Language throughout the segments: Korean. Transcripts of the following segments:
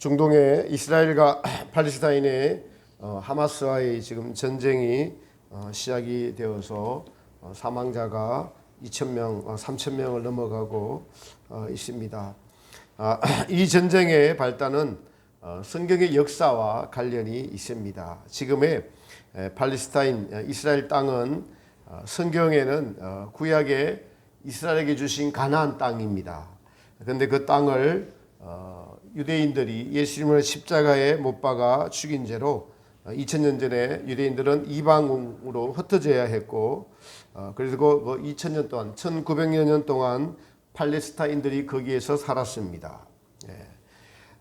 중동의 이스라엘과 팔레스타인의 하마스와의 지금 전쟁이 시작이 되어서 사망자가 2,000명, 3,000명을 넘어가고 있습니다. 이 전쟁의 발단은 성경의 역사와 관련이 있습니다. 지금의 팔레스타인, 이스라엘 땅은 성경에는 구약에 이스라엘에게 주신 가나안 땅입니다. 그런데 그 땅을 유대인들이 예수님을 십자가에 못 박아 죽인 죄로 2000년 전에 유대인들은 이방으로 흩어져야 했고, 그리고 그 2000년 동안 1900여 년 동안 팔레스타인들이 거기에서 살았습니다.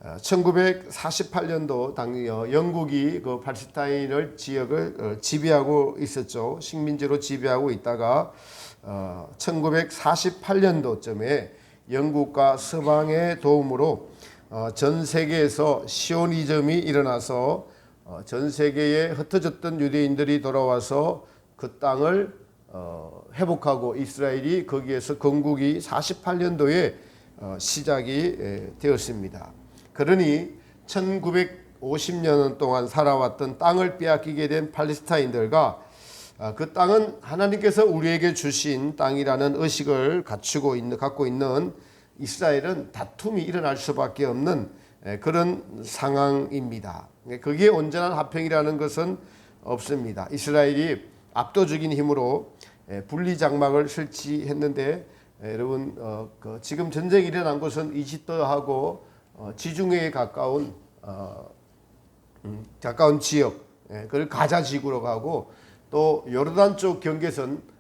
1948년도 당시 영국이 그 팔레스타인을 지역을 지배하고 있었죠. 식민지로 지배하고 있다가 1948년도쯤에 영국과 서방의 도움으로 전 세계에서 시오니즘이 일어나서 전 세계에 흩어졌던 유대인들이 돌아와서 그 땅을 회복하고 이스라엘이 거기에서 건국이 48년도에 시작이 되었습니다. 그러니 1950년 동안 살아왔던 땅을 빼앗기게 된 팔레스타인들과 그 땅은 하나님께서 우리에게 주신 땅이라는 의식을 갖고 있는 이스라엘은 다툼이 일어날 수밖에 없는 그런 상황입니다. 거기에 온전한 화평이라는 것은 없습니다. 이스라엘이 압도적인 힘으로 분리장막을 설치했는데, 여러분 지금 전쟁이 일어난 곳은 이집트하고 지중해에 가까운 지역, 그걸 가자 지구로 가고, 또 요르단 쪽 경계선,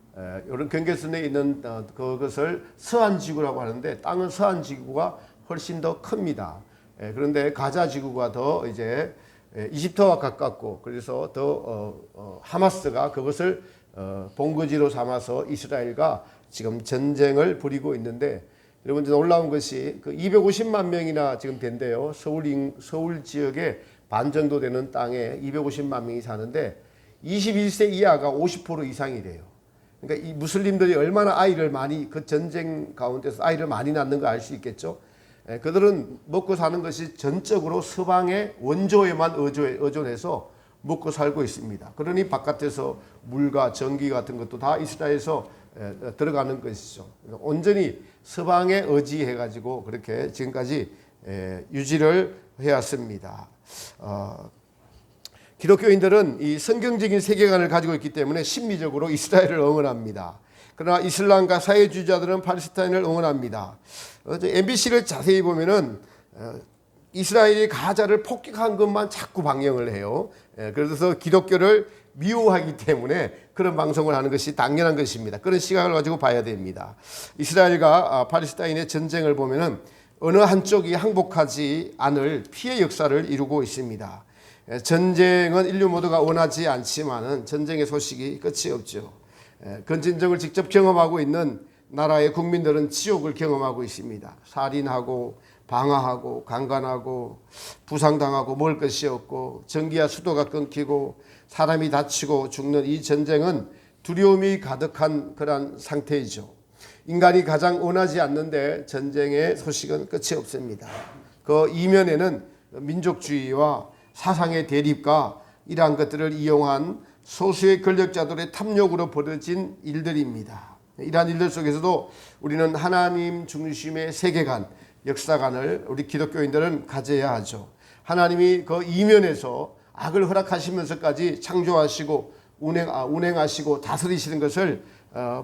이런 경계선에 있는 그것을 서한 지구라고 하는데, 땅은 서한 지구가 훨씬 더 큽니다. 그런데 가자 지구가 더 이제 이집트와 가깝고, 그래서 더 하마스가 그것을 본거지로 삼아서 이스라엘과 지금 전쟁을 벌이고 있는데, 여러분 놀라운 것이 그 250만 명이나 지금 된대요. 서울 지역에 반 정도 되는 땅에 250만 명이 사는데 21세 이하가 50% 이상이 돼요. 그러니까 이 무슬림들이 얼마나 아이를 많이, 그 전쟁 가운데서 아이를 많이 낳는 거 알 수 있겠죠. 그들은 먹고 사는 것이 전적으로 서방의 원조에만 의존해서 먹고 살고 있습니다. 그러니 바깥에서 물과 전기 같은 것도 다 이스라엘에서 들어가는 것이죠. 온전히 서방에 의지해가지고 그렇게 지금까지 유지를 해왔습니다. 기독교인들은 이 성경적인 세계관을 가지고 있기 때문에 심리적으로 이스라엘을 응원합니다. 그러나 이슬람과 사회주의자들은 팔레스타인을 응원합니다. MBC를 자세히 보면은 이스라엘이 가자를 폭격한 것만 자꾸 방영을 해요. 그래서 기독교를 미워하기 때문에 그런 방송을 하는 것이 당연한 것입니다. 그런 시각을 가지고 봐야 됩니다. 이스라엘과 팔레스타인의 전쟁을 보면은 어느 한쪽이 항복하지 않을 피해 역사를 이루고 있습니다. 전쟁은 인류 모두가 원하지 않지만은 전쟁의 소식이 끝이 없죠. 근전적을 직접 경험하고 있는 나라의 국민들은 지옥을 경험하고 있습니다. 살인하고 방화하고 강간하고 부상당하고 먹을 것이 없고 전기와 수도가 끊기고 사람이 다치고 죽는 이 전쟁은 두려움이 가득한 그런 상태이죠. 인간이 가장 원하지 않는데 전쟁의 소식은 끝이 없습니다. 그 이면에는 민족주의와 사상의 대립과 이러한 것들을 이용한 소수의 권력자들의 탐욕으로 벌어진 일들입니다. 이러한 일들 속에서도 우리는 하나님 중심의 세계관, 역사관을 우리 기독교인들은 가져야 하죠. 하나님이 그 이면에서 악을 허락하시면서까지 창조하시고 운행하시고 다스리시는 것을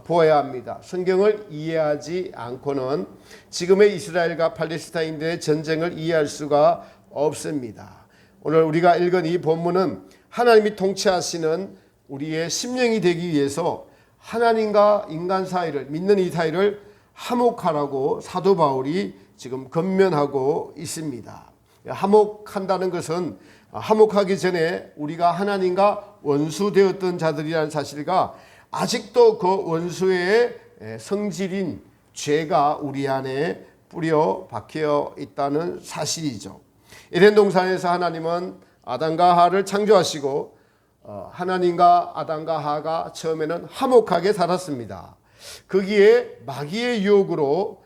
보아야 합니다. 성경을 이해하지 않고는 지금의 이스라엘과 팔레스타인들의 전쟁을 이해할 수가 없습니다. 오늘 우리가 읽은 이 본문은 하나님이 통치하시는 우리의 심령이 되기 위해서 하나님과 인간 사이를, 믿는 이 사이를 화목하라고 사도 바울이 지금 권면하고 있습니다. 화목한다는 것은 화목하기 전에 우리가 하나님과 원수되었던 자들이라는 사실과 아직도 그 원수의 성질인 죄가 우리 안에 뿌려 박혀 있다는 사실이죠. 에덴 동산에서 하나님은 아담과 하와를 창조하시고 하나님과 아담과 하와가 처음에는 화목하게 살았습니다. 거기에 마귀의 유혹으로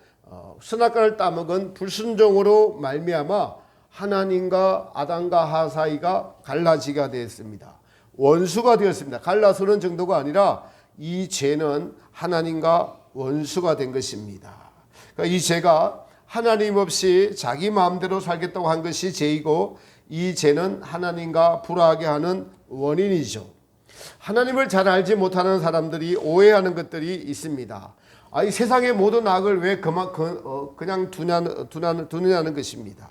선악과를 따먹은 불순종으로 말미암아 하나님과 아담과 하와 사이가 갈라지게 되었습니다. 원수가 되었습니다. 갈라서는 정도가 아니라 이 죄는 하나님과 원수가 된 것입니다. 그러니까 이 죄가 하나님 없이 자기 마음대로 살겠다고 한 것이 죄이고, 이 죄는 하나님과 불화하게 하는 원인이죠. 하나님을 잘 알지 못하는 사람들이 오해하는 것들이 있습니다. 이 세상의 모든 악을 왜 그냥 두느냐는 것입니다.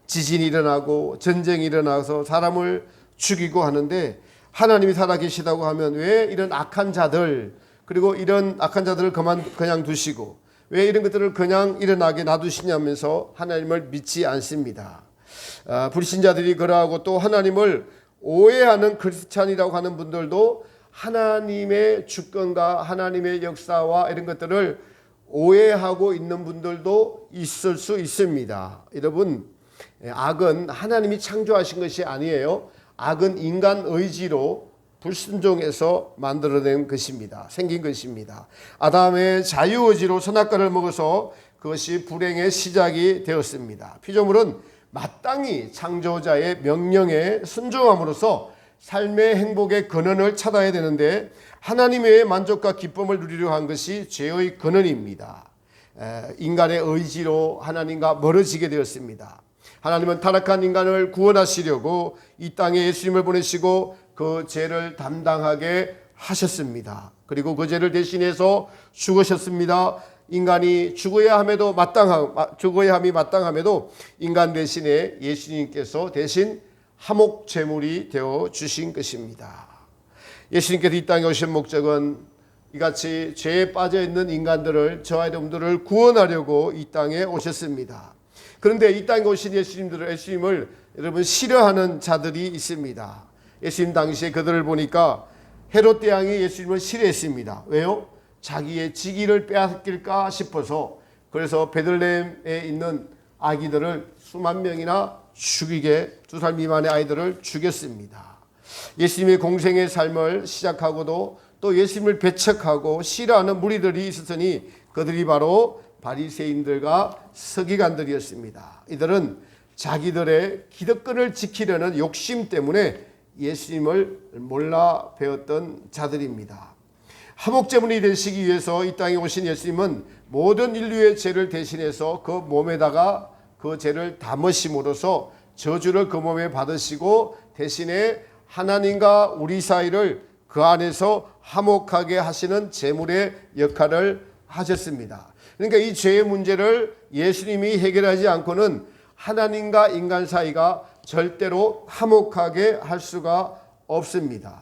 지진이 일어나고 전쟁이 일어나서 사람을 죽이고 하는데, 하나님이 살아계시다고 하면 왜 이런 악한 자들, 그리고 이런 악한 자들을 그냥 두시고 왜 이런 것들을 그냥 일어나게 놔두시냐면서 하나님을 믿지 않습니다. 불신자들이 그러하고 또 하나님을 오해하는 크리스찬이라고 하는 분들도 하나님의 주권과 하나님의 역사와 이런 것들을 오해하고 있는 분들도 있을 수 있습니다. 여러분, 악은 하나님이 창조하신 것이 아니에요. 악은 인간 의지로 불순종해서 만들어낸 것입니다. 생긴 것입니다. 아담의 자유의지로 선악과를 먹어서 그것이 불행의 시작이 되었습니다. 피조물은 마땅히 창조자의 명령에 순종함으로써 삶의 행복의 근원을 찾아야 되는데, 하나님의 만족과 기쁨을 누리려 한 것이 죄의 근원입니다. 인간의 의지로 하나님과 멀어지게 되었습니다. 하나님은 타락한 인간을 구원하시려고 이 땅에 예수님을 보내시고 그 죄를 담당하게 하셨습니다. 그리고 그 죄를 대신해서 죽으셨습니다. 인간이 죽어야 함이 마땅함에도 인간 대신에 예수님께서 대신 화목 제물이 되어 주신 것입니다. 예수님께서 이 땅에 오신 목적은 이같이 죄에 빠져 있는 인간들을, 저와 여러분들을 구원하려고 이 땅에 오셨습니다. 그런데 이 땅에 오신 예수님을 여러분 싫어하는 자들이 있습니다. 예수님 당시에 그들을 보니까 헤롯 대왕이 예수님을 싫어했습니다. 왜요? 자기의 직위를 빼앗길까 싶어서, 그래서 베들레헴에 있는 아기들을 수만 명이나 죽이게, 2살 미만의 아이들을 죽였습니다. 예수님의 공생의 삶을 시작하고도 또 예수님을 배척하고 싫어하는 무리들이 있었으니 그들이 바로 바리새인들과 서기관들이었습니다. 이들은 자기들의 기득권을 지키려는 욕심 때문에 예수님을 몰라 배웠던 자들입니다. 화목제물이 되시기 위해서 이 땅에 오신 예수님은 모든 인류의 죄를 대신해서 그 몸에다가 그 죄를 담으심으로써 저주를 그 몸에 받으시고, 대신에 하나님과 우리 사이를 그 안에서 화목하게 하시는 제물의 역할을 하셨습니다. 그러니까 이 죄의 문제를 예수님이 해결하지 않고는 하나님과 인간 사이가 절대로 화목하게 할 수가 없습니다.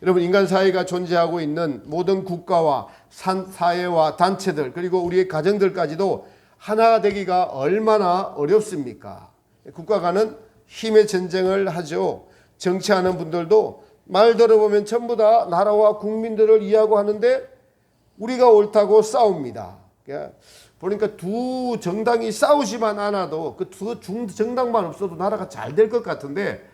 여러분, 인간 사회가 존재하고 있는 모든 국가와 사회와 단체들, 그리고 우리의 가정들까지도 하나 되기가 얼마나 어렵습니까? 국가 간은 힘의 전쟁을 하죠. 정치하는 분들도 말 들어보면 전부 다 나라와 국민들을 이해하고 하는데 우리가 옳다고 싸웁니다. 보니까 두 정당이 싸우지만 않아도 그 두 정당만 없어도 나라가 잘 될 것 같은데,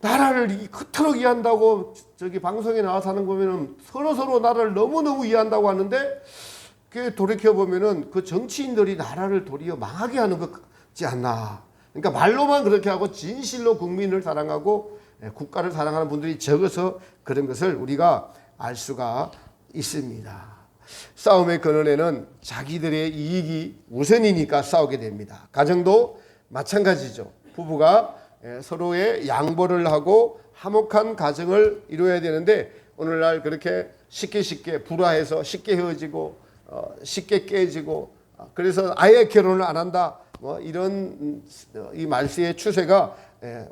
나라를 그토록 이해한다고 저기 방송에 나와서 하는 거 보면은 서로 나라를 너무너무 이해한다고 하는데, 그 돌이켜보면은 그 정치인들이 나라를 도리어 망하게 하는 것 같지 않나. 그러니까 말로만 그렇게 하고 진실로 국민을 사랑하고 국가를 사랑하는 분들이 적어서 그런 것을 우리가 알 수가 있습니다. 싸움의 근원에는 자기들의 이익이 우선이니까 싸우게 됩니다. 가정도 마찬가지죠. 부부가 서로의 양보를 하고 화목한 가정을 이루어야 되는데, 오늘날 그렇게 쉽게 불화해서 쉽게 헤어지고 쉽게 깨지고, 그래서 아예 결혼을 안 한다, 이런 이 말세의 추세가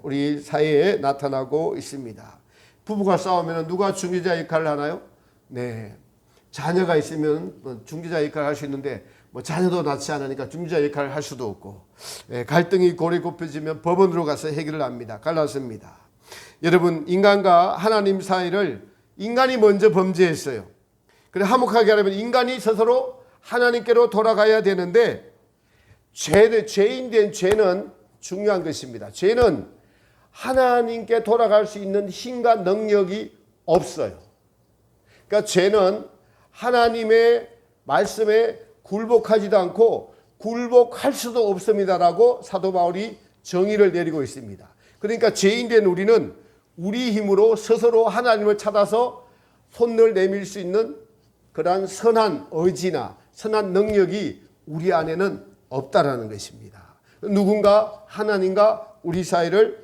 우리 사회에 나타나고 있습니다. 부부가 싸우면 누가 중재자 역할을 하나요? 네, 자녀가 있으면 중재자 역할을 할 수 있는데 자녀도 낳지 않으니까 중재자 역할을 할 수도 없고, 갈등이 골이 좁혀지면 법원으로 가서 해결을 합니다. 갈랐습니다. 여러분, 인간과 하나님 사이를 인간이 먼저 범죄했어요. 그래, 화목하게 하려면 인간이 스스로 하나님께로 돌아가야 되는데, 죄인 된 죄는 중요한 것입니다. 죄는 하나님께 돌아갈 수 있는 힘과 능력이 없어요. 그러니까 죄는 하나님의 말씀에 굴복하지도 않고 굴복할 수도 없습니다라고 사도 바울이 정의를 내리고 있습니다. 그러니까 죄인된 우리는 우리 힘으로 스스로 하나님을 찾아서 손을 내밀 수 있는 그러한 선한 의지나 선한 능력이 우리 안에는 없다라는 것입니다. 누군가 하나님과 우리 사이를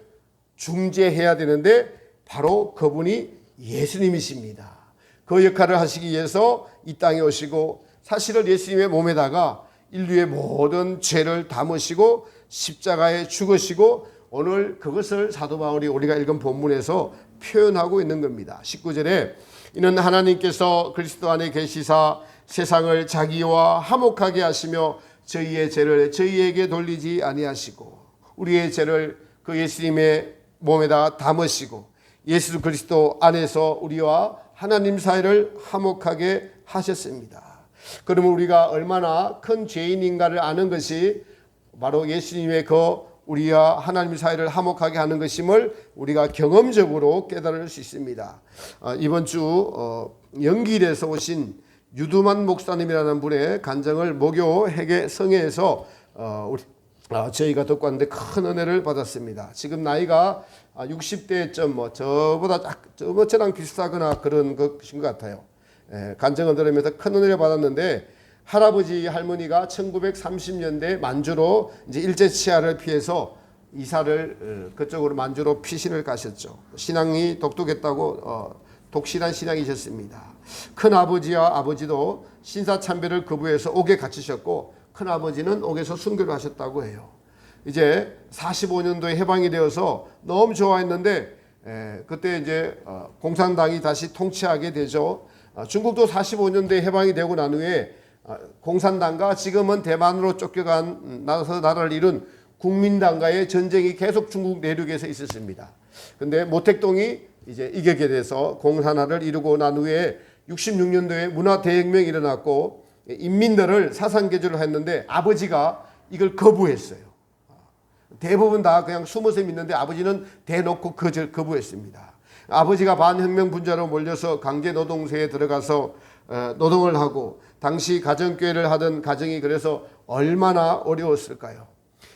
중재해야 되는데 바로 그분이 예수님이십니다. 그 역할을 하시기 위해서 이 땅에 오시고 사실은 예수님의 몸에다가 인류의 모든 죄를 담으시고 십자가에 죽으시고 오늘 그것을 사도 바울이 우리가 읽은 본문에서 표현하고 있는 겁니다. 19절에 이는 하나님께서 그리스도 안에 계시사 세상을 자기와 화목하게 하시며 저희의 죄를 저희에게 돌리지 아니하시고 우리의 죄를 그 예수님의 몸에다 담으시고 예수 그리스도 안에서 우리와 하나님 사이를 화목하게 하셨습니다. 그러면 우리가 얼마나 큰 죄인인가를 아는 것이 바로 예수님의 그 우리와 하나님 사이를 화목하게 하는 것임을 우리가 경험적으로 깨달을 수 있습니다. 이번 주 영길에서 오신 유두만 목사님이라는 분의 간증을 모교 회계 성회에서 저희가 듣고 왔는데 큰 은혜를 받았습니다. 지금 나이가 60대쯤 저랑 비슷하거나 그런 것인 것 같아요. 간증을 들으면서 큰 은혜를 받았는데 할아버지 할머니가 1930년대 만주로 이제 일제 치하를 피해서 이사를 그쪽으로 만주로 피신을 가셨죠. 신앙이 독특했다고 독실한 신앙이셨습니다. 큰 아버지와 아버지도 신사참배를 거부해서 옥에 갇히셨고 큰 아버지는 옥에서 순교를 하셨다고 해요. 이제 45년도에 해방이 되어서 너무 좋아했는데 그때 이제 공산당이 다시 통치하게 되죠. 중국도 45년도에 해방이 되고 난 후에 공산당과 지금은 대만으로 쫓겨간 나라를 이룬 국민당과의 전쟁이 계속 중국 내륙에서 있었습니다. 근데 모택동이 이제 이기게 돼서 공산화를 이루고 난 후에 66년도에 문화대혁명이 일어났고 인민들을 사상개조를 했는데 아버지가 이걸 거부했어요. 대부분 다 그냥 숨어서 믿는데 아버지는 대놓고 거부했습니다. 아버지가 반혁명 분자로 몰려서 강제 노동세에 들어가서 노동을 하고 당시 가정교회를 하던 가정이 그래서 얼마나 어려웠을까요?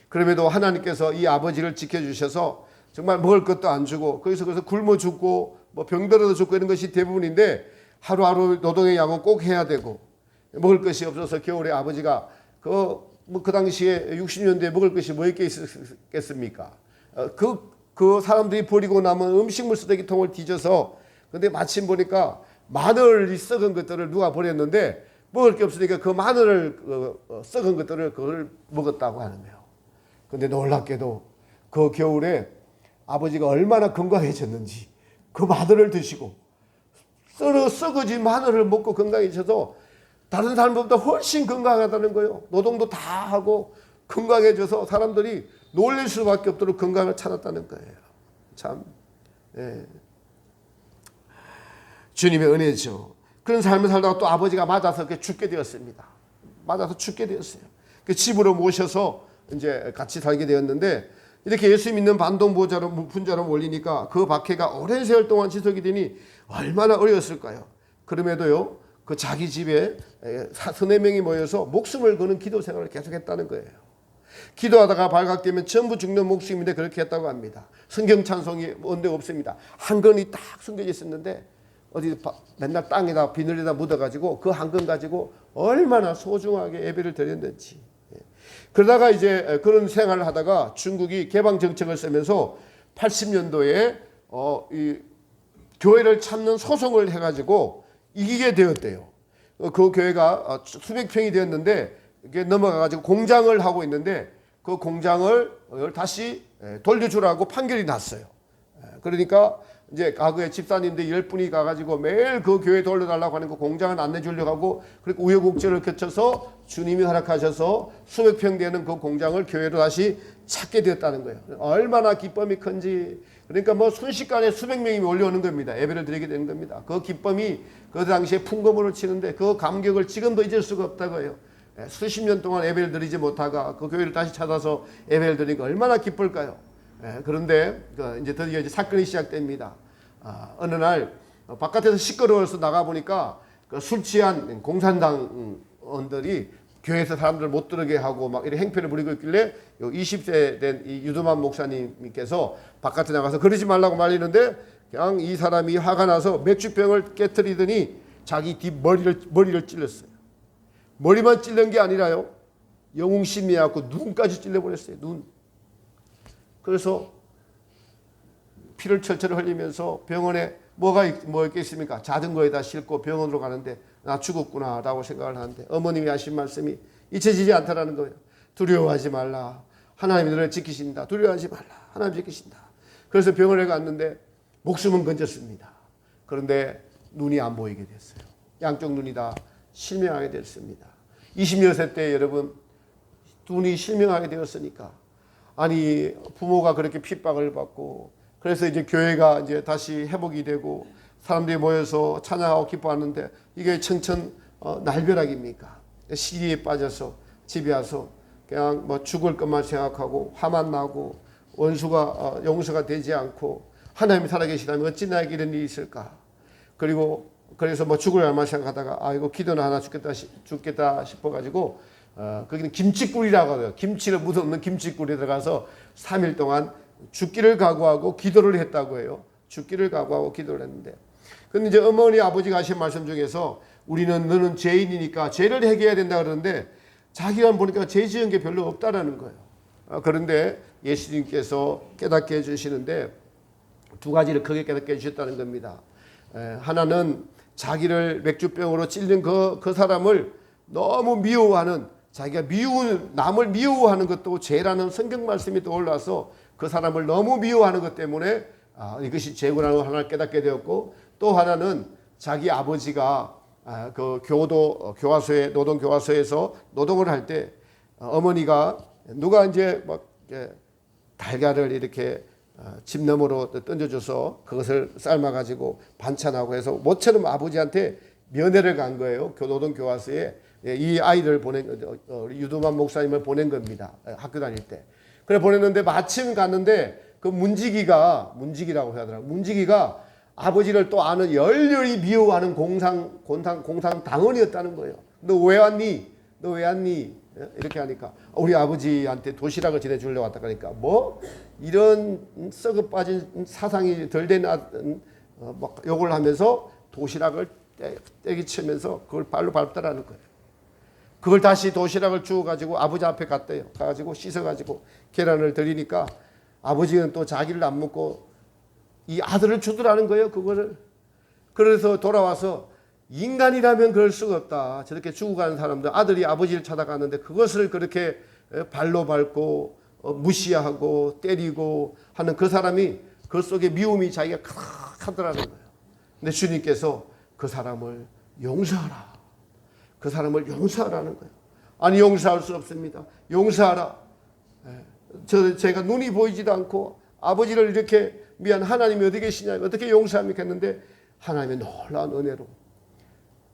그럼에도 하나님께서 이 아버지를 지켜주셔서 정말 먹을 것도 안 주고 거기서 굶어 죽고 뭐 병들어서 죽고 이런 것이 대부분인데 하루하루 노동의 양은 꼭 해야 되고 먹을 것이 없어서 겨울에 아버지가 그 당시에 60년대에 먹을 것이 뭐 있겠습니까? 그 사람들이 버리고 남은 음식물 쓰레기통을 뒤져서 근데 마침 보니까 마늘이 썩은 것들을 누가 버렸는데 먹을 게 없으니까 그 마늘을 썩은 것들을 그걸 먹었다고 하는 거예요. 근데 놀랍게도 그 겨울에 아버지가 얼마나 건강해졌는지 그 마늘을 드시고 썩어진 마늘을 먹고 건강해져서 다른 사람보다 훨씬 건강하다는 거예요. 노동도 다 하고 건강해져서 사람들이 놀랄 수밖에 없도록 건강을 찾았다는 거예요. 참 주님의 은혜죠. 그런 삶을 살다가 또 아버지가 맞아서 죽게 되었습니다. 맞아서 죽게 되었어요. 그 집으로 모셔서 이제 같이 살게 되었는데 이렇게 예수 믿는 반동 분자로 몰리니까 그 박해가 오랜 세월 동안 지속이 되니 얼마나 어려웠을까요? 그럼에도요, 그 자기 집에 서너 명이 모여서 목숨을 거는 기도 생활을 계속했다는 거예요. 기도하다가 발각되면 전부 죽는 목숨인데 그렇게 했다고 합니다. 성경 찬송이 언제 없습니다. 한 건이 딱 숨겨져 있었는데 어디 맨날 땅에다 비늘에다 묻어가지고 그 한 건 가지고 얼마나 소중하게 예배를 드렸는지. 그러다가 이제 그런 생활을 하다가 중국이 개방 정책을 쓰면서 80년도에 이 교회를 찾는 소송을 해가지고 이기게 되었대요. 그 교회가 수백 평이 되었는데 이게 넘어가가지고 공장을 하고 있는데 그 공장을 다시 돌려주라고 판결이 났어요. 그러니까 이제 과거에 집사님들 10분이 가가지고 매일 그 교회 돌려달라고 하는 그 공장을 안 내주려고 하고 그렇게 우여곡절을 거쳐서 주님이 허락하셔서 수백 평 되는 그 공장을 교회로 다시 찾게 되었다는 거예요. 얼마나 기쁨이 큰지. 그러니까 뭐 순식간에 수백 명이 몰려오는 겁니다. 예배를 드리게 되는 겁니다. 그 기쁨이 그 당시에 풍금으로 치는데 그 감격을 지금도 잊을 수가 없다고 해요. 수십 년 동안 예배를 드리지 못하가 그 교회를 다시 찾아서 예배를 드리니까 얼마나 기쁠까요? 그런데 이제 드디어 이제 사건이 시작됩니다. 어느 날 바깥에서 시끄러워서 나가 보니까 그 술 취한 공산당원들이 교회에서 사람들 못 들어게 하고 막 이런 행패를 부리고 있길래 20세 된 이 유두만 목사님께서 바깥에 나가서 그러지 말라고 말리는데 그냥 이 사람이 화가 나서 맥주병을 깨뜨리더니 자기 머리를 찔렀어요. 머리만 찔른 게 아니라요. 영웅심이하고 눈까지 찔러버렸어요. 눈. 그래서 피를 철철 흘리면서 병원에 뭐가 있겠습니까? 자전거에다 싣고 병원으로 가는데 나 죽었구나라고 생각을 하는데 어머님이 하신 말씀이 잊혀지지 않다라는 거예요. 두려워하지 말라. 하나님이 너를 지키신다. 두려워하지 말라. 하나님 지키신다. 그래서 병원에 갔는데 목숨은 건졌습니다. 그런데 눈이 안 보이게 됐어요. 양쪽 눈이 다 실명하게 됐습니다. 20여 세 때 여러분 눈이 실명하게 되었으니까 아니 부모가 그렇게 핍박을 받고 그래서 이제 교회가 이제 다시 회복이 되고 사람들이 모여서 찬양하고 기뻐하는데 이게 날벼락입니까? 시기에 빠져서 집에 와서 그냥 뭐 죽을 것만 생각하고 화만 나고 원수가 용서가 되지 않고 하나님이 살아계시다면 어찌 나에게 이런 일이 있을까? 그리고 그래서 뭐 죽을 날만 생각하다가 아 이거 기도는 하나 죽겠다 싶어가지고 거기는 김치꿀이라고 해요. 김치를 묻어놓는 김치꿀에 들어가서 3일 동안 죽기를 각오하고 기도를 했다고 해요. 죽기를 각오하고 기도를 했는데 근데 이제 어머니 아버지가 하신 말씀 중에서 우리는 너는 죄인이니까 죄를 해결해야 된다 그러는데 자기가 보니까 죄 지은 게 별로 없다라는 거예요. 그런데 예수님께서 깨닫게 해주시는데 두 가지를 크게 깨닫게 해주셨다는 겁니다. 하나는 자기를 맥주병으로 찔린 그 사람을 너무 미워하는 자기가 남을 미워하는 것도 죄라는 성경 말씀이 떠올라서 그 사람을 너무 미워하는 것 때문에 이것이 죄구나는 걸 하나 깨닫게 되었고 또 하나는 자기 아버지가 그 교화소에 노동 교화소에서 노동을 할 때 어머니가 누가 이제 막 달걀을 이렇게 집 너머로 던져줘서 그것을 삶아가지고 반찬하고 해서 모처럼 아버지한테 면회를 간 거예요. 노동 교화소에 이 아이를 유두만 목사님을 보낸 겁니다. 학교 다닐 때. 그래 보냈는데 마침 갔는데 그 문지기라고 하더라고요. 문지기가 아버지를 또 아는 열렬히 미워하는 공상 당원이었다는 거예요. 너 왜 왔니? 너 왜 왔니? 이렇게 하니까 우리 아버지한테 도시락을 지내주려고 왔다 그러니까 뭐 이런 썩어 빠진 사상이 덜 된 막 욕을 하면서 도시락을 떼기 치면서 그걸 발로 밟더라는 거예요. 그걸 다시 도시락을 주워가지고 아버지 앞에 갔대요. 가가지고 씻어가지고 계란을 드리니까 아버지는 또 자기를 안 먹고 이 아들을 주더라는 거예요. 그거를. 그래서 돌아와서 인간이라면 그럴 수가 없다. 저렇게 죽어가는 사람들 아들이 아버지를 찾아갔는데 그것을 그렇게 발로 밟고 무시하고 때리고 하는 그 사람이 그 속에 미움이 자기가 크하더라는 거예요. 근데 주님께서 그 사람을 용서하라. 그 사람을 용서하라는 거예요. 아니 용서할 수 없습니다. 용서하라. 제가 눈이 보이지도 않고 아버지를 이렇게 미안 하나님이 어디 계시냐 어떻게 용서합니까 했는데 하나님의 놀라운 은혜로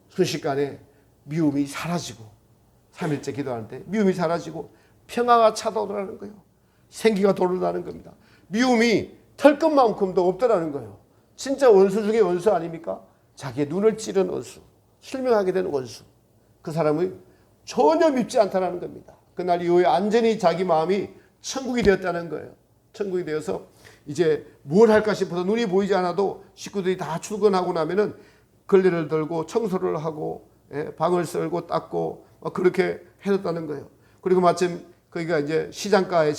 순식간에 미움이 사라지고 3일째 기도하는데 미움이 사라지고 평화가 찾아오더라는 거예요. 생기가 돌아오는 겁니다. 미움이 털 것만큼도 없더라는 거예요. 진짜 원수 중에 원수 아닙니까? 자기의 눈을 찌른 원수, 실명하게 된 원수. 그 사람이 전혀 밉지 않다는 겁니다. 그날 이후에 완전히 자기 마음이 천국이 되었다는 거예요. 천국이 되어서 이제 뭘 할까 싶어서 눈이 보이지 않아도 식구들이 다 출근하고 나면은 걸레를 들고 청소를 하고 방을 썰고 닦고 그렇게 해줬다는 거예요. 그리고 마침 거기가 이제 시장가에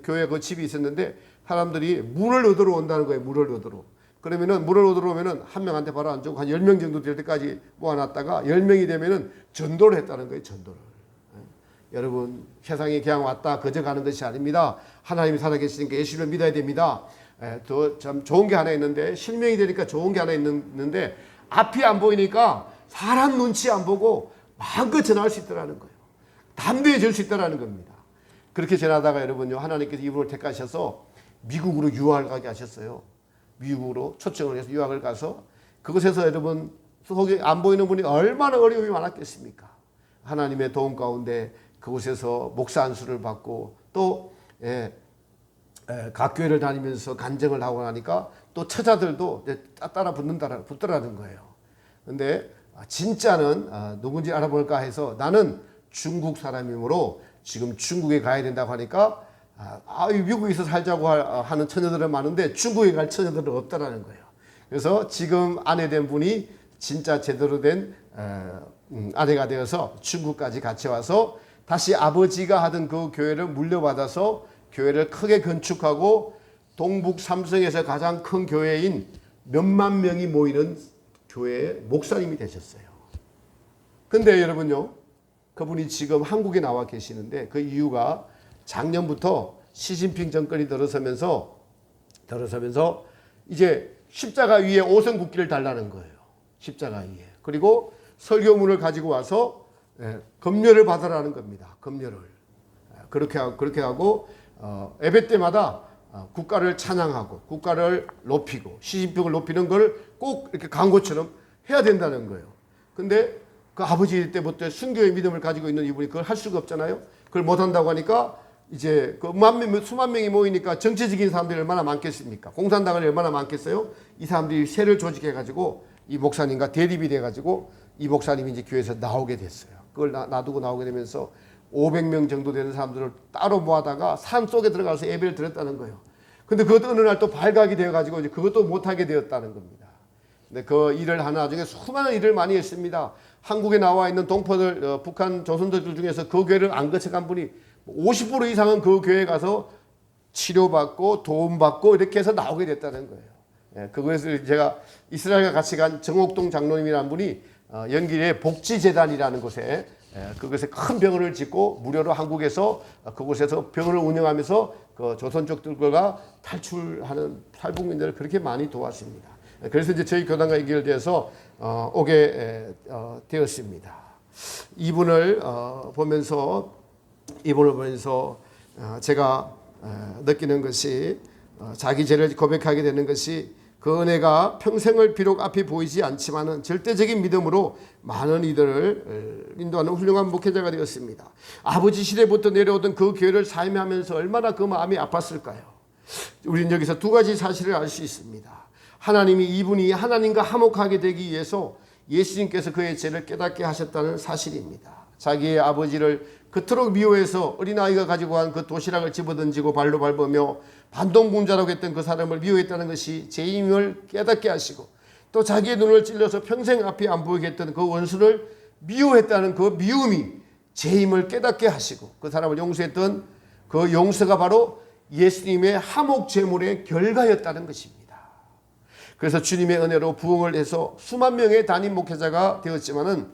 교회 그 집이 있었는데 사람들이 물을 얻으러 온다는 거예요. 물을 얻으러. 그러면은 물을 얻으러 오면은 한 명한테 바로 안 주고 한 10명 정도 될 때까지 모아놨다가 10명이 되면은 전도를 했다는 거예요. 전도를. 여러분 세상에 그냥 왔다 그저 가는 것이 아닙니다. 하나님이 살아계시니까 예수를 믿어야 됩니다. 더 참 좋은 게 하나 있는데 실명이 되니까 좋은 게 하나 있는데 앞이 안 보이니까 사람 눈치 안 보고 마음껏 전할 수 있다는 거예요. 담대해질 수 있다는 겁니다. 그렇게 전하다가 여러분요 하나님께서 이분을 택하셔서 미국으로 유학을 가게 하셨어요. 미국으로 초청을 해서 유학을 가서 그곳에서 여러분 속에 안 보이는 분이 얼마나 어려움이 많았겠습니까? 하나님의 도움 가운데 그곳에서 목사 안수를 받고 또 각 교회를 다니면서 간증을 하고 나니까 또 처자들도 따라 붙더라는 거예요. 근데 진짜는 누군지 알아볼까 해서 나는 중국 사람이므로 지금 중국에 가야 된다고 하니까 미국에서 살자고 하는 처녀들은 많은데 중국에 갈 처녀들은 없다라는 거예요. 그래서 지금 아내된 분이 진짜 제대로 된 아내가 되어서 중국까지 같이 와서 다시 아버지가 하던 그 교회를 물려받아서 교회를 크게 건축하고 동북 삼성에서 가장 큰 교회인 몇만 명이 모이는 교회의 목사님이 되셨어요. 근데 여러분요, 그분이 지금 한국에 나와 계시는데 그 이유가 작년부터 시진핑 정권이 들어서면서 이제 십자가 위에 5선 국기를 달라는 거예요. 십자가 위에. 그리고 설교문을 가지고 와서 검열을 받으라는 겁니다. 검열을. 그렇게 하고 예배 때마다 국가를 찬양하고 국가를 높이고 시진핑을 높이는 걸 꼭 이렇게 광고처럼 해야 된다는 거예요. 근데 그 아버지 때부터 순교의 믿음을 가지고 있는 이분이 그걸 할 수가 없잖아요. 그걸 못 한다고 하니까 이제 그 수만 명이 모이니까 정치적인 사람들이 얼마나 많겠습니까? 공산당을 얼마나 많겠어요? 이 사람들이 세를 조직해가지고 이 목사님과 대립이 돼가지고 이 목사님이 이제 교회에서 나오게 됐어요. 그걸 놔두고 나오게 되면서 500명 정도 되는 사람들을 따로 모아다가 산 속에 들어가서 예배를 드렸다는 거예요. 근데 그것도 어느 날 또 발각이 되어가지고 이제 그것도 못하게 되었다는 겁니다. 근데 그 일을 하는 나중에 수많은 일을 많이 했습니다. 한국에 나와 있는 동포들, 북한 조선족들 중에서 그 교회를 안 거쳐간 분이 50% 이상은 그 교회에 가서 치료받고 도움받고 이렇게 해서 나오게 됐다는 거예요. 그것을 제가 이스라엘과 같이 간 정옥동 장로님이라는 분이 연길에 복지재단이라는 곳에 그것에 큰 병원을 짓고 무료로 한국에서 그곳에서 병원을 운영하면서 그 조선족들과 탈출하는 탈북민들을 그렇게 많이 도왔습니다. 그래서 이제 저희 교단과 연결돼서 오게 되었습니다. 이분을 보면서 제가 느끼는 것이 자기 죄를 고백하게 되는 것이 그 은혜가 평생을 비록 앞이 보이지 않지만은 절대적인 믿음으로 많은 이들을 인도하는 훌륭한 목회자가 되었습니다. 아버지 시대부터 내려오던 그 교회를 사임하면서 얼마나 그 마음이 아팠을까요? 우리는 여기서 두 가지 사실을 알 수 있습니다. 하나님이 이분이 하나님과 화목하게 되기 위해서 예수님께서 그의 죄를 깨닫게 하셨다는 사실입니다. 자기의 아버지를 그토록 미워해서 어린아이가 가지고 간 그 도시락을 집어던지고 발로 밟으며 반동분자라고 했던 그 사람을 미워했다는 것이 죄임을 깨닫게 하시고 또 자기의 눈을 찔러서 평생 앞이 안 보이게 했던 그 원수를 미워했다는 그 미움이 죄임을 깨닫게 하시고 그 사람을 용서했던 그 용서가 바로 예수님의 화목제물의 결과였다는 것입니다. 그래서 주님의 은혜로 부흥을 해서 수만 명의 단임 목회자가 되었지만은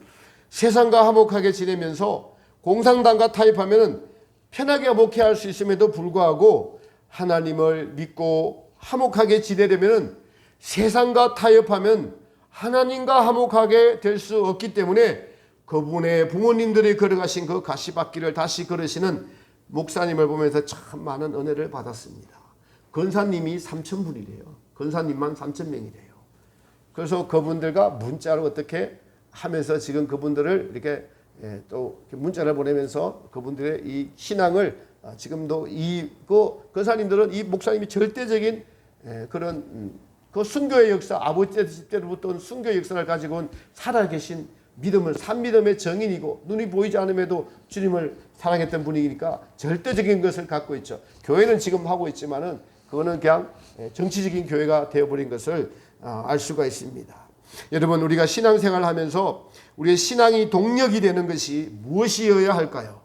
세상과 화목하게 지내면서 공산당과 타협하면은 편하게 목회할 수 있음에도 불구하고 하나님을 믿고 화목하게 지내려면은 세상과 타협하면 하나님과 화목하게 될 수 없기 때문에 그분의 부모님들이 걸어가신 그 가시밭길을 다시 걸으시는 목사님을 보면서 참 많은 은혜를 받았습니다. 권사님이 3,000분이래요. 권사님만 3,000명이래요. 그래서 그분들과 문자로 어떻게 하면서 지금 그분들을 이렇게 또 문자를 보내면서 그분들의 이 신앙을 지금도 그 권사님들은 이 목사님이 절대적인 그런 그 순교의 역사, 아버지 때로부터 온 순교의 역사를 가지고 온 살아계신 믿음을 산믿음의 정인이고 눈이 보이지 않음에도 주님을 사랑했던 분이니까 절대적인 것을 갖고 있죠. 교회는 지금 하고 있지만은 그거는 그냥 정치적인 교회가 되어버린 것을 알 수가 있습니다. 여러분, 우리가 신앙생활을 하면서 우리의 신앙이 동력이 되는 것이 무엇이어야 할까요?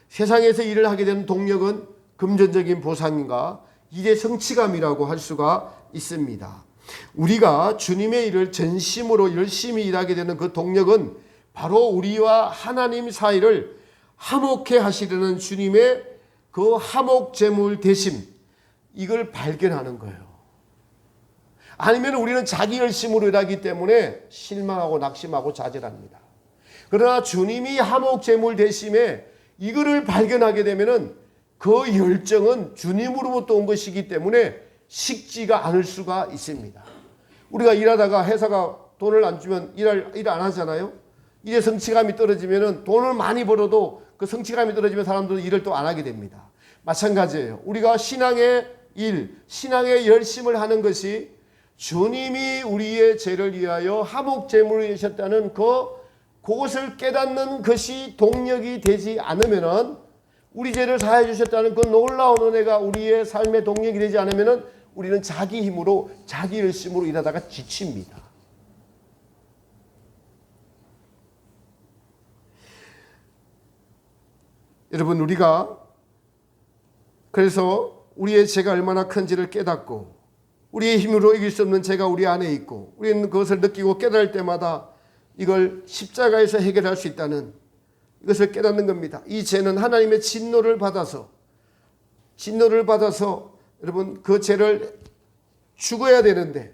세상에서 일을 하게 되는 동력은 금전적인 보상과 일의 성취감이라고 할 수가 있습니다. 우리가 주님의 일을 전심으로 열심히 일하게 되는 그 동력은 바로 우리와 하나님 사이를 화목해 하시려는 주님의 그 화목제물 대심, 이걸 발견하는 거예요. 아니면 우리는 자기 열심으로 일하기 때문에 실망하고 낙심하고 좌절합니다. 그러나 주님이 화목제물 대심에 이거를 발견하게 되면은 그 열정은 주님으로부터 온 것이기 때문에 식지가 않을 수가 있습니다. 우리가 일하다가 회사가 돈을 안 주면 일 안 하잖아요. 일의 성취감이 떨어지면은 돈을 많이 벌어도 그 성취감이 떨어지면 사람들은 일을 또 안 하게 됩니다. 마찬가지예요. 우리가 신앙의 일, 신앙의 열심을 하는 것이 주님이 우리의 죄를 위하여 화목제물을 주셨다는 그 그것을 깨닫는 것이 동력이 되지 않으면은, 우리 죄를 사해 주셨다는 그 놀라운 은혜가 우리의 삶의 동력이 되지 않으면은 우리는 자기 힘으로, 자기 열심으로 일하다가 지칩니다. 여러분, 우리가 그래서 우리의 죄가 얼마나 큰지를 깨닫고, 우리의 힘으로 이길 수 없는 죄가 우리 안에 있고, 우리는 그것을 느끼고 깨달을 때마다 이걸 십자가에서 해결할 수 있다는 이것을 깨닫는 겁니다. 이 죄는 하나님의 진노를 받아서 여러분, 그 죄를 죽어야 되는데,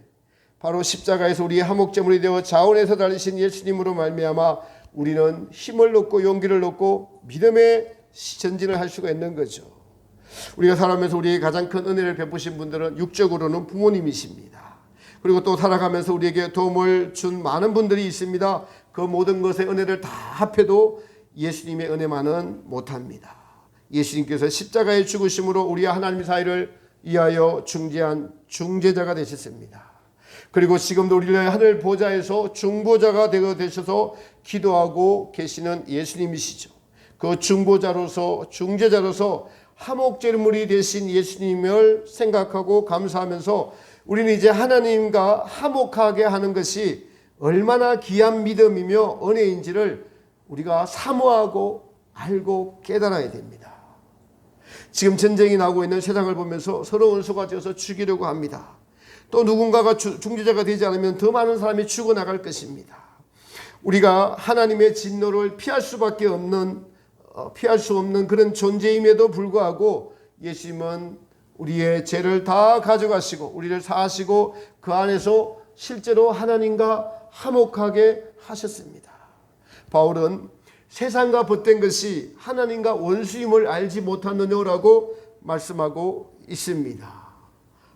바로 십자가에서 우리의 화목제물이 되어 자원에서 달리신 예수님으로 말미암아 우리는 힘을 얻고 용기를 얻고 믿음의 전진을 할 수가 있는 거죠. 우리가 살아가면서 우리에게 가장 큰 은혜를 베푸신 분들은 육적으로는 부모님이십니다. 그리고 또 살아가면서 우리에게 도움을 준 많은 분들이 있습니다. 그 모든 것의 은혜를 다 합해도 예수님의 은혜만은 못합니다. 예수님께서 십자가의 죽으심으로 우리와 하나님 사이를 위하여 중재한 중재자가 되셨습니다. 그리고 지금도 우리를 하늘 보좌에서 중보자가 되셔서 기도하고 계시는 예수님이시죠. 그 중보자로서, 중재자로서 화목제물이 되신 예수님을 생각하고 감사하면서 우리는 이제 하나님과 화목하게 하는 것이 얼마나 귀한 믿음이며 은혜인지를 우리가 사모하고 알고 깨달아야 됩니다. 지금 전쟁이 나고 있는 세상을 보면서 서로 원수가 되어서 죽이려고 합니다. 또 누군가가 중재자가 되지 않으면 더 많은 사람이 죽어나갈 것입니다. 우리가 하나님의 진노를 피할 수 없는 그런 존재임에도 불구하고 예수님은 우리의 죄를 다 가져가시고 우리를 사하시고 그 안에서 실제로 하나님과 화목하게 하셨습니다. 바울은 세상과 벗된 것이 하나님과 원수임을 알지 못하느냐라고 말씀하고 있습니다.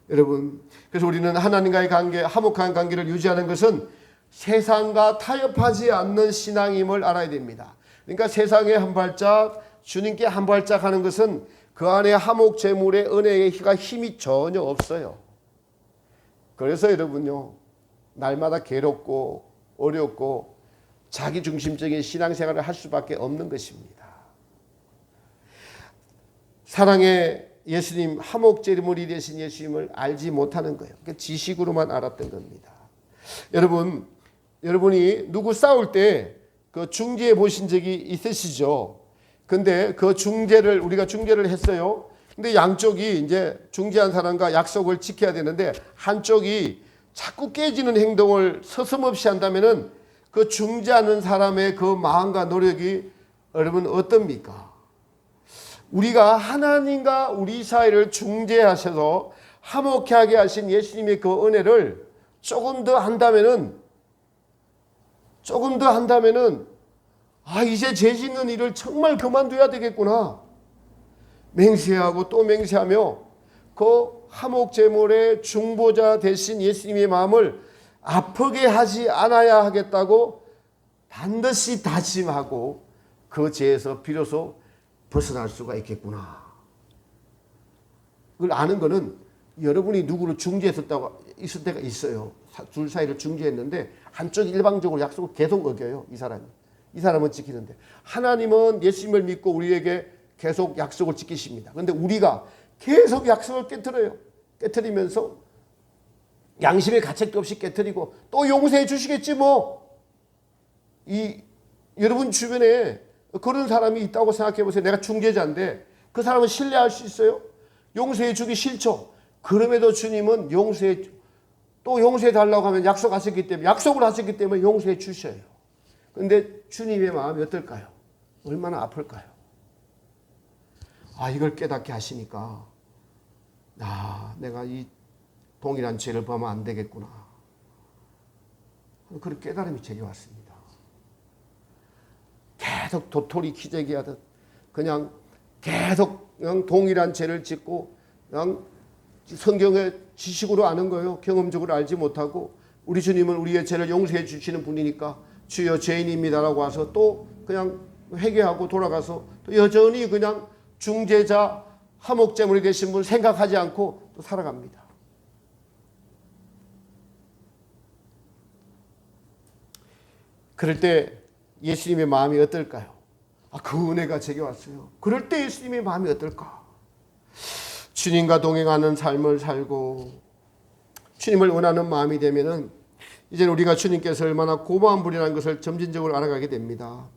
여러분, 그래서 우리는 하나님과의 관계, 화목한 관계를 유지하는 것은 세상과 타협하지 않는 신앙임을 알아야 됩니다. 그러니까 세상에 한 발짝, 주님께 한 발짝 하는 것은 그 안에 화목제물의 은혜의 힘이 전혀 없어요. 그래서 여러분요, 날마다 괴롭고 어렵고 자기중심적인 신앙생활을 할 수밖에 없는 것입니다. 사랑의 예수님, 화목제물이 되신 예수님을 알지 못하는 거예요. 그러니까 지식으로만 알았던 겁니다. 여러분이 누구 싸울 때 그 중재해 보신 적이 있으시죠? 근데 그 우리가 중재를 했어요. 근데 양쪽이 이제 중재한 사람과 약속을 지켜야 되는데 한쪽이 자꾸 깨지는 행동을 서슴없이 한다면은 그 중재하는 사람의 그 마음과 노력이 여러분 어떻습니까? 우리가 하나님과 우리 사이를 중재하셔서 화목케 하게 하신 예수님의 그 은혜를 조금 더 한다면은 이제 죄 짓는 일을 정말 그만둬야 되겠구나. 맹세하고 또 맹세하며 그 화목제물의 중보자 되신 예수님의 마음을 아프게 하지 않아야 하겠다고 반드시 다짐하고 그 죄에서 비로소 벗어날 수가 있겠구나. 그걸 아는 거는 여러분이 누구를 있을 때가 있어요. 둘 사이를 중재했는데 한쪽이 일방적으로 약속을 계속 어겨요. 이 사람은 지키는데 하나님은 예수님을 믿고 우리에게 계속 약속을 지키십니다. 그런데 우리가 계속 약속을 깨트리면서 양심의 가책도 없이 깨트리고 또 용서해 주시겠지 뭐. 여러분 주변에 그런 사람이 있다고 생각해 보세요. 내가 중재자인데 그 사람은 신뢰할 수 있어요? 용서해 주기 싫죠. 그럼에도 주님은 용서해 달라고 하면 약속을 하셨기 때문에 용서해 주셔요. 그런데 주님의 마음이 어떨까요? 얼마나 아플까요? 이걸 깨닫게 하시니까 내가 이 동일한 죄를 범하면 안 되겠구나. 그런 깨달음이 제게 왔습니다. 계속 도토리 키재기 하듯 그냥 동일한 죄를 짓고 그냥 성경의 지식으로 아는 거예요. 경험적으로 알지 못하고 우리 주님은 우리의 죄를 용서해 주시는 분이니까 주여 죄인입니다라고 와서 또 그냥 회개하고 돌아가서 또 여전히 그냥 중재자 화목제물이 되신 분 생각하지 않고 또 살아갑니다. 그럴 때 예수님의 마음이 어떨까요? 그 은혜가 제게 왔어요. 그럴 때 예수님의 마음이 어떨까? 주님과 동행하는 삶을 살고 주님을 원하는 마음이 되면은 이제 우리가 주님께서 얼마나 고마운 분이라는 것을 점진적으로 알아가게 됩니다.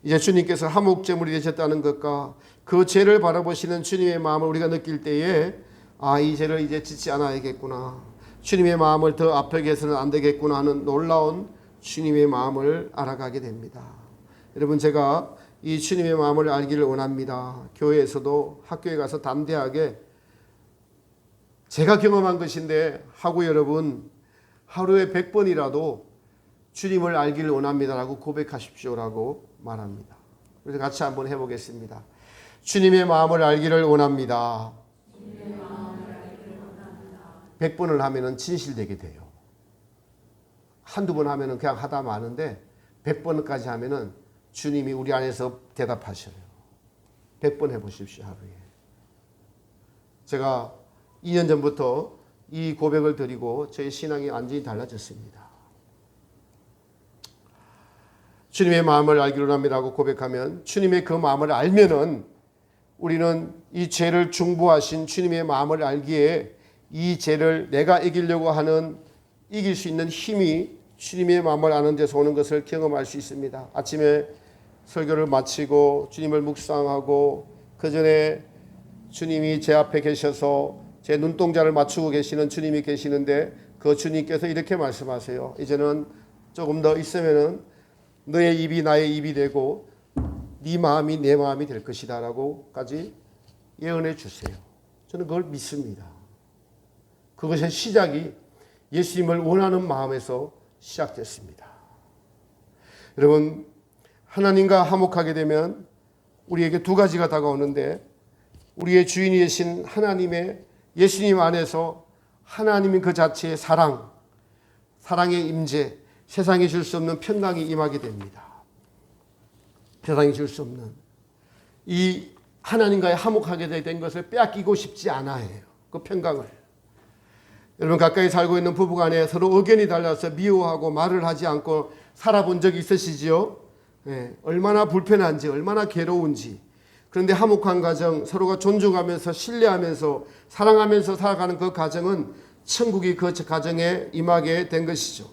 이제 주님께서 화목제물이 되셨다는 것과 그 죄를 바라보시는 주님의 마음을 우리가 느낄 때에 이 죄를 이제 짓지 않아야겠구나. 주님의 마음을 더 아프게 해서는 안 되겠구나 하는 놀라운 주님의 마음을 알아가게 됩니다. 여러분, 제가 이 주님의 마음을 알기를 원합니다. 교회에서도 학교에 가서 담대하게 제가 경험한 것인데 하고 여러분 하루에 100번이라도 주님을 알기를 원합니다라고 고백하십시오라고 말합니다. 그래서 같이 한번 해보겠습니다. 주님의 마음을 알기를 원합니다. 100번을 하면은 진실되게 돼요. 한두 번 하면은 그냥 하다 마는데 100번까지 하면은 주님이 우리 안에서 대답하셔요. 100번 해보십시오, 하루에. 제가 2년 전부터 이 고백을 드리고 저의 신앙이 완전히 달라졌습니다. 주님의 마음을 알기로 합니다라고 고백하면 주님의 그 마음을 알면은 우리는 이 죄를 중보하신 주님의 마음을 알기에 이 죄를 내가 이기려고 하는 이길 수 있는 힘이 주님의 마음을 아는 데서 오는 것을 경험할 수 있습니다. 아침에 설교를 마치고 주님을 묵상하고 그 전에 주님이 제 앞에 계셔서 제 눈동자를 맞추고 계시는 주님이 계시는데 그 주님께서 이렇게 말씀하세요. 이제는 조금 더 있으면은 너의 입이 나의 입이 되고 네 마음이 내 마음이 될 것이다 라고까지 예언해 주세요. 저는 그걸 믿습니다. 그것의 시작이 예수님을 원하는 마음에서 시작됐습니다. 여러분, 하나님과 화목하게 되면 우리에게 두 가지가 다가오는데 우리의 주인이 되신 하나님의 예수님 안에서 하나님인 그 자체의 사랑의 임재, 세상에 줄 수 없는 평강이 임하게 됩니다. 세상에 줄 수 없는 이 하나님과의 화목하게 된 것을 빼앗기고 싶지 않아요. 그 평강을. 여러분, 가까이 살고 있는 부부간에 서로 의견이 달라서 미워하고 말을 하지 않고 살아본 적이 있으시지요? 네, 얼마나 불편한지, 얼마나 괴로운지. 그런데 화목한 가정, 서로가 존중하면서 신뢰하면서 사랑하면서 살아가는 그 가정은 천국이 그 가정에 임하게 된 것이죠.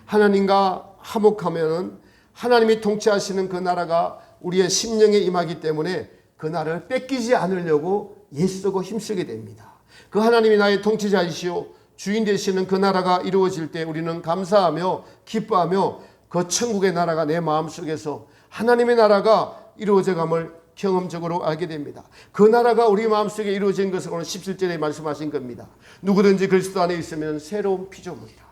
하나님과 화목하면은 하나님이 통치하시는 그 나라가 우리의 심령에 임하기 때문에 그 나라를 뺏기지 않으려고 애쓰고 힘쓰게 됩니다. 그 하나님이 나의 통치자이시오 주인 되시는 그 나라가 이루어질 때 우리는 감사하며 기뻐하며 그 천국의 나라가 내 마음속에서 하나님의 나라가 이루어져감을 경험적으로 알게 됩니다. 그 나라가 우리 마음속에 이루어진 것을 오늘 17절에 말씀하신 겁니다. 누구든지 그리스도 안에 있으면 새로운 피조물이다.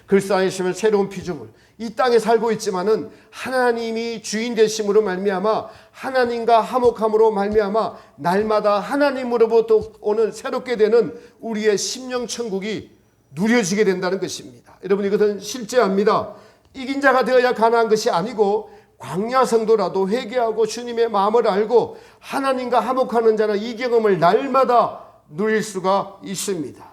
그리스도 안에 있으면 새로운 피조물. 이 땅에 살고 있지만은 하나님이 주인 되심으로 말미암아 하나님과 화목함으로 말미암아 날마다 하나님으로부터 오는 새롭게 되는 우리의 심령 천국이 누려지게 된다는 것입니다. 여러분, 이것은 실제합니다. 이긴 자가 되어야 가능한 것이 아니고 광야 성도라도 회개하고 주님의 마음을 알고 하나님과 화목하는 자는 이 경험을 날마다 누릴 수가 있습니다.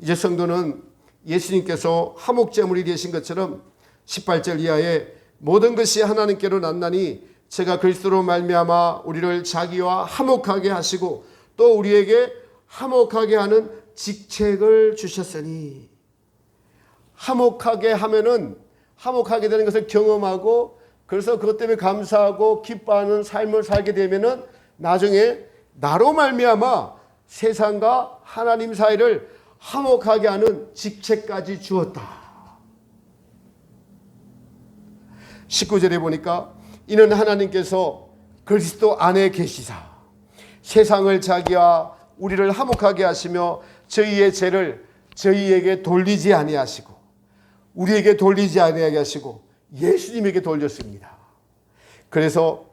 이제 성도는 예수님께서 화목제물이 되신 것처럼 18절 이하에 모든 것이 하나님께로 났나니 제가 그리스도로 말미암아 우리를 자기와 화목하게 하시고 또 우리에게 화목하게 하는 직책을 주셨으니, 화목하게 하면은 화목하게 되는 것을 경험하고 그래서 그것 때문에 감사하고 기뻐하는 삶을 살게 되면은 나중에 나로 말미암아 세상과 하나님 사이를 화목하게 하는 직책까지 주었다. 19절에 보니까 이는 하나님께서 그리스도 안에 계시사 세상을 자기와 우리를 화목하게 하시며 저희의 죄를 저희에게 돌리지 아니하시고 우리에게 돌리지 아니하게 하시고 예수님에게 돌렸습니다. 그래서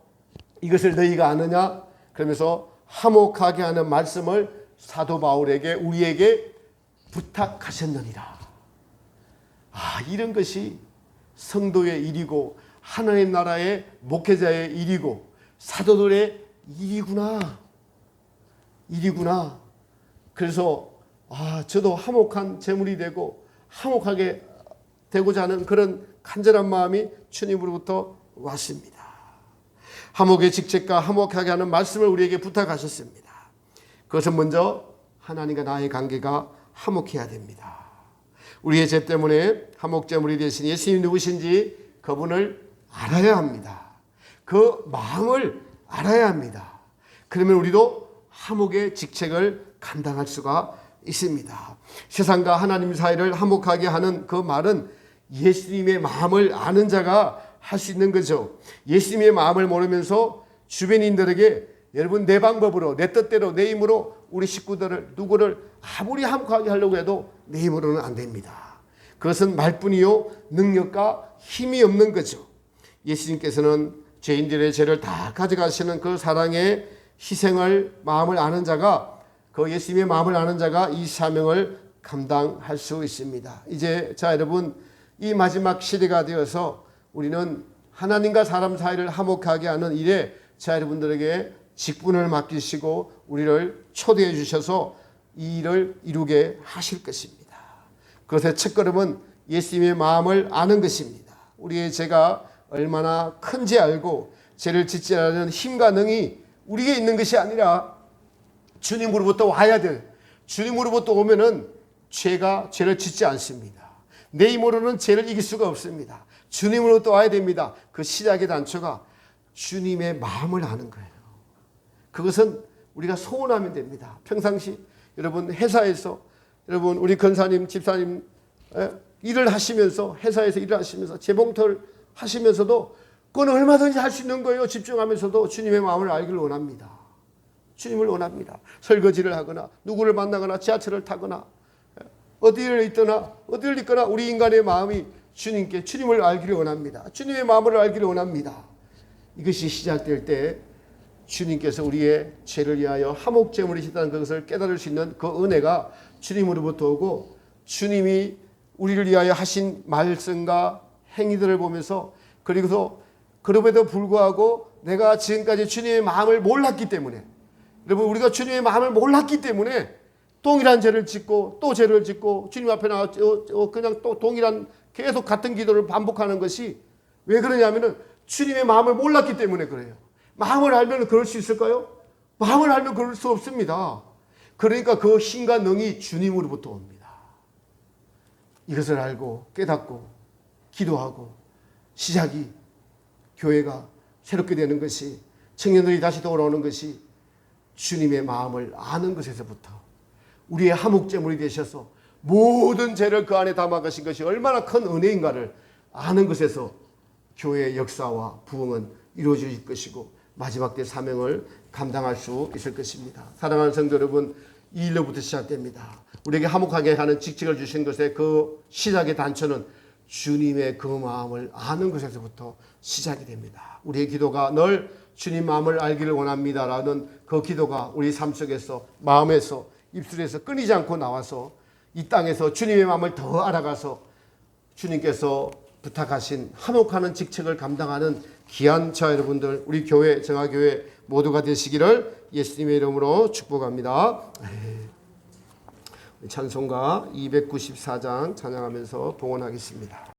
이것을 너희가 아느냐? 그러면서 화목하게 하는 말씀을 사도 바울에게 우리에게 부탁하셨느니라. 이런 것이 성도의 일이고 하나님 나라의 목회자의 일이고 사도들의 일이구나. 그래서 저도 화목한 제물이 되고 화목하게 되고자 하는 그런 간절한 마음이 주님으로부터 왔습니다. 화목의 직책과 화목하게 하는 말씀을 우리에게 부탁하셨습니다. 그것은 먼저 하나님과 나의 관계가 화목해야 됩니다. 우리의 죄 때문에 화목제물이 되신 예수님이 누구신지 그분을 알아야 합니다. 그 마음을 알아야 합니다. 그러면 우리도 화목의 직책을 감당할 수가 있습니다. 세상과 하나님 사이를 화목하게 하는 그 말은 예수님의 마음을 아는 자가 할 수 있는 거죠. 예수님의 마음을 모르면서 주변인들에게 여러분 내 방법으로 내 뜻대로 내 힘으로 우리 식구들을 누구를 아무리 화목하게 하려고 해도 내 힘으로는 안 됩니다. 그것은 말뿐이요 능력과 힘이 없는 거죠. 예수님께서는 죄인들의 죄를 다 가져가시는 그 사랑의 희생을 마음을 아는 자가 그 예수님의 마음을 아는 자가 이 사명을 감당할 수 있습니다. 이제 자 여러분 이 마지막 시대가 되어서 우리는 하나님과 사람 사이를 화목하게 하는 일에 자 여러분들에게 직분을 맡기시고 우리를 초대해 주셔서 이 일을 이루게 하실 것입니다. 그것의 첫걸음은 예수님의 마음을 아는 것입니다. 우리의 죄가 얼마나 큰지 알고 죄를 짓지 않는 힘과 능이 우리에게 있는 것이 아니라 주님으로부터 와야 될, 주님으로부터 오면은 죄를 짓지 않습니다. 내 힘으로는 죄를 이길 수가 없습니다. 주님으로부터 와야 됩니다. 그 시작의 단초가 주님의 마음을 아는 거예요. 그것은 우리가 소원하면 됩니다. 평상시 여러분 회사에서 여러분 우리 권사님 집사님 일을 하시면서 회사에서 일을 하시면서 재봉틀 하시면서도 그건 얼마든지 할 수 있는 거예요. 집중하면서도 주님의 마음을 알기를 원합니다. 주님을 원합니다. 설거지를 하거나 누구를 만나거나 지하철을 타거나 어디를 있거나 우리 인간의 마음이 주님을 알기를 원합니다. 주님의 마음을 알기를 원합니다. 이것이 시작될 때 주님께서 우리의 죄를 위하여 화목제물이시다는 것을 깨달을 수 있는 그 은혜가 주님으로부터 오고 주님이 우리를 위하여 하신 말씀과 행위들을 보면서 그리고서 그럼에도 불구하고 내가 지금까지 주님의 마음을 몰랐기 때문에 여러분 우리가 주님의 마음을 몰랐기 때문에 동일한 죄를 짓고 또 죄를 짓고 주님 앞에 나와 그냥 또 동일한 계속 같은 기도를 반복하는 것이 왜 그러냐면은 주님의 마음을 몰랐기 때문에 그래요. 마음을 알면 그럴 수 있을까요? 마음을 알면 그럴 수 없습니다. 그러니까 그 힘과 능이 주님으로부터 옵니다. 이것을 알고 깨닫고 기도하고 시작이 교회가 새롭게 되는 것이 청년들이 다시 돌아오는 것이 주님의 마음을 아는 것에서부터 우리의 화목제물이 되셔서 모든 죄를 그 안에 담아 가신 것이 얼마나 큰 은혜인가를 아는 것에서 교회의 역사와 부흥은 이루어질 것이고 마지막 때 사명을 감당할 수 있을 것입니다. 사랑하는 성도 여러분, 이 일로부터 시작됩니다. 우리에게 화목하게 하는 직책을 주신 것의 그 시작의 단초는 주님의 그 마음을 아는 것에서부터 시작이 됩니다. 우리의 기도가 늘 주님 마음을 알기를 원합니다라는 그 기도가 우리 삶 속에서 마음에서 입술에서 끊이지 않고 나와서 이 땅에서 주님의 마음을 더 알아가서 주님께서 부탁하신 화목하는 직책을 감당하는 귀한 자 여러분들 우리 교회 정화교회 모두가 되시기를 예수님의 이름으로 축복합니다. 찬송가 294장 찬양하면서 동원하겠습니다.